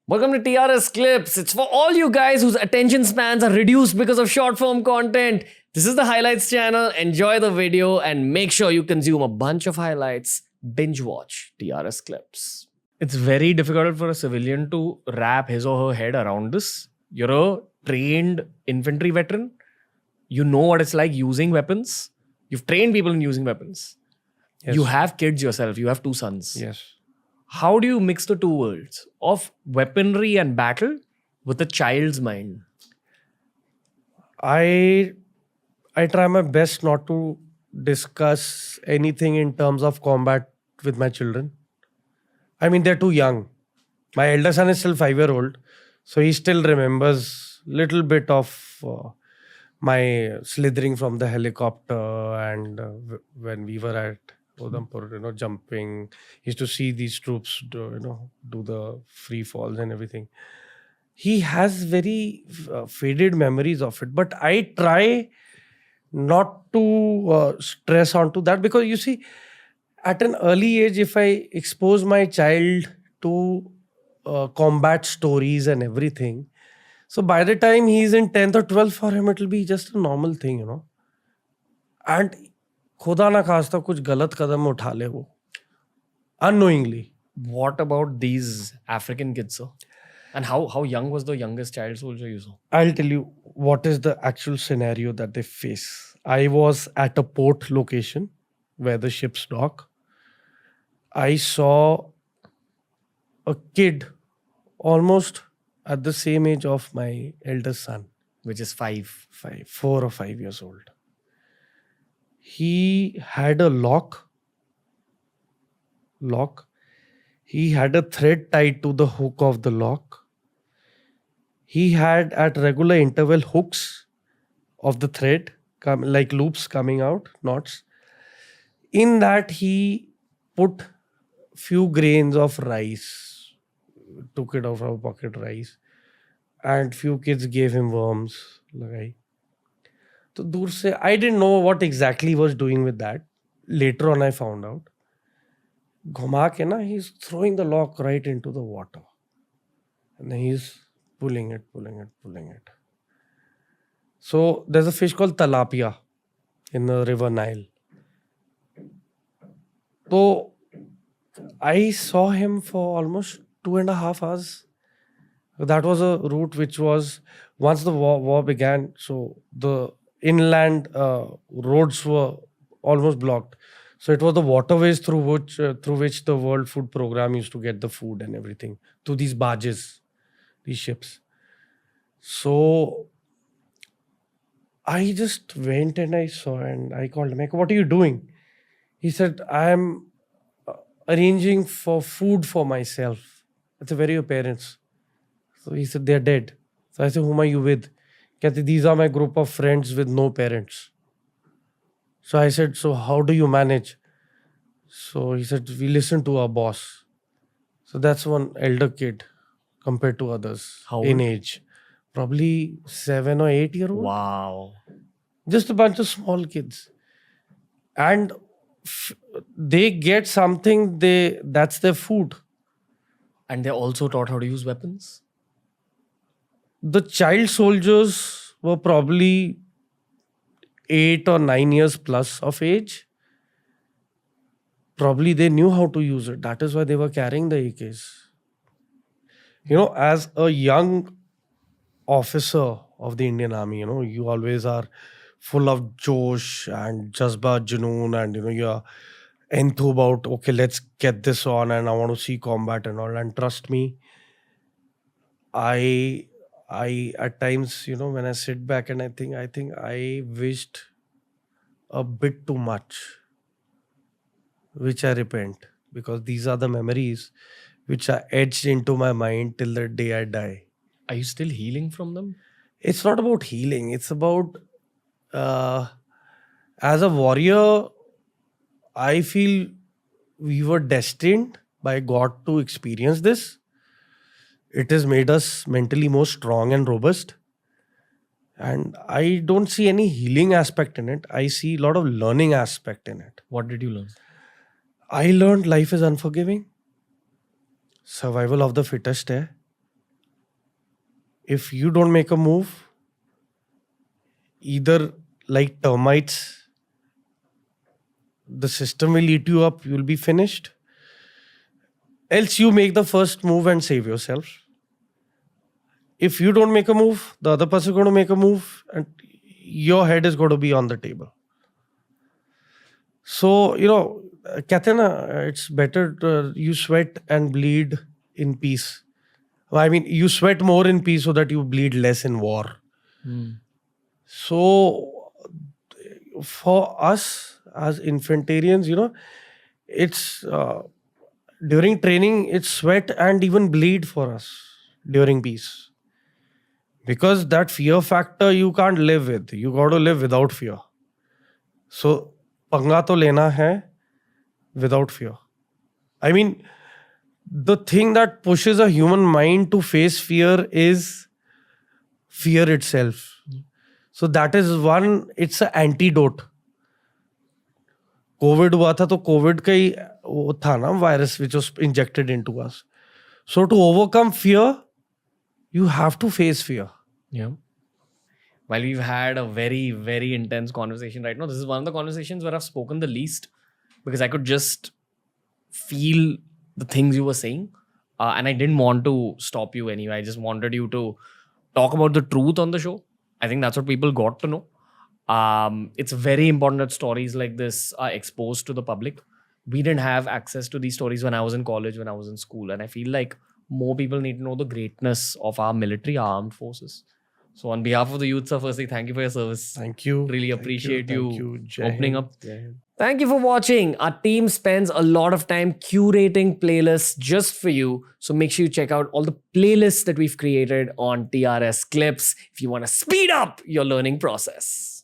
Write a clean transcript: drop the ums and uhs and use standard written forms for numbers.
Welcome to TRS Clips. It's for all you guys whose attention spans are reduced because of short form content. This is the highlights channel. Enjoy the video and make sure you consume a bunch of highlights. Binge watch TRS Clips. It's very difficult for a civilian to wrap his or her head around this. You're a trained infantry veteran. You know what it's like using weapons. You've trained people in using weapons. Yes. You have kids yourself. You have 2 sons. Yes. How do you mix the two worlds of weaponry and battle with a child's mind? I try my best not to discuss anything in terms of combat with my children. I mean, they're too young. My elder son is still 5-year-old, so he still remembers little bit of my slithering from the helicopter and when we were at Udhampur, jumping. He used to see these troops do the free falls and everything. He has very faded memories of it, but I try not to stress onto that, because you see, at an early age, if I expose my child to combat stories and everything, so by the time he's in 10th or 12th, for him it will be just a normal thing, and खुदा ना खास्ता कुछ गलत कदम उठा ले वो unknowingly. What about these African kids, sir? And how young was the youngest child soldier you saw? I'll tell you what is the actual scenario that they face. I was at a port location where the ships dock. I saw a kid almost at the same age of my eldest son, Which is 5. 4 or 5 years old. He had a lock. He had a thread tied to the hook of the lock. He had at regular interval hooks of the thread, like loops coming out, knots. In that he put few grains of rice, took it out of pocket rice, and few kids gave him worms. Lagai. So dur se, I didn't know what exactly he was doing with that. Later on I found out. Ghuma ke na, he's throwing the lock right into the water. And then he's pulling it. So there's a fish called tilapia in the river Nile. So I saw him for almost 2.5 hours. That was a route which was, once the war began, so the inland roads were almost blocked. So it was the waterways through which the World Food Program used to get the food and everything, to these barges, these ships. So I just went and I saw, and I called him. I go, "What are you doing?" He said, "I am arranging for food for myself." That's a very parents. So he said, "They're dead." So I said, "Whom are you with?" These are my group of friends with no parents. So I said, "So how do you manage?" So he said, "We listen to our boss." So that's one elder kid compared to others. How in old? age. Probably 7 or 8-year-old. Wow. Just a bunch of small kids. And they get something, that's their food. And they're also taught how to use weapons? The child soldiers were probably 8 or 9 years plus of age. Probably they knew how to use it. That is why they were carrying the AKs. As a young officer of the Indian Army, you always are full of josh and jazba, junoon, and you're enthused about, okay, let's get this on, and I want to see combat and all. And trust me, I at times, when I sit back and I think I wished a bit too much, which I repent, because these are the memories which are etched into my mind till the day I die. Are you still healing from them? It's not about healing. It's about, as a warrior, I feel we were destined by God to experience this. It has made us mentally more strong and robust. And I don't see any healing aspect in it. I see a lot of learning aspect in it. What did you learn? I learned life is unforgiving. Survival of the fittest hai. If you don't make a move, either like termites, the system will eat you up, you'll be finished. Else you make the first move and save yourself. If you don't make a move, the other person is going to make a move and your head is going to be on the table. So, कहते हैं ना, it's better you sweat and bleed in peace. I mean, you sweat more in peace so that you bleed less in war. So, for us as infantarians, it's during training, it's sweat and even bleed for us during peace. Because that fear factor you can't live with. You got to live without fear. So, panga to lena hai without fear. I mean, the thing that pushes a human mind to face fear is fear itself. So that is one, it's an antidote. COVID हुआ था तो COVID का ही वो था ना virus which was injected into us. So to overcome fear, you have to face fear. Yeah. While we've had a very, very intense conversation right now, this is one of the conversations where I've spoken the least because I could just feel the things you were saying. And I didn't want to stop you anyway. I just wanted you to talk about the truth on the show. I think that's what people got to know. It's very important that stories like this are exposed to the public. We didn't have access to these stories when I was in college, when I was in school. And I feel like more people need to know the greatness of our military, our armed forces. So on behalf of the youth, sir, firstly, thank you for your service. Thank you. Really appreciate you Jai opening Hind. up. Jai Hind. Thank you for watching. Our team spends a lot of time curating playlists just for you. So make sure you check out all the playlists that we've created on TRS Clips if you want to speed up your learning process.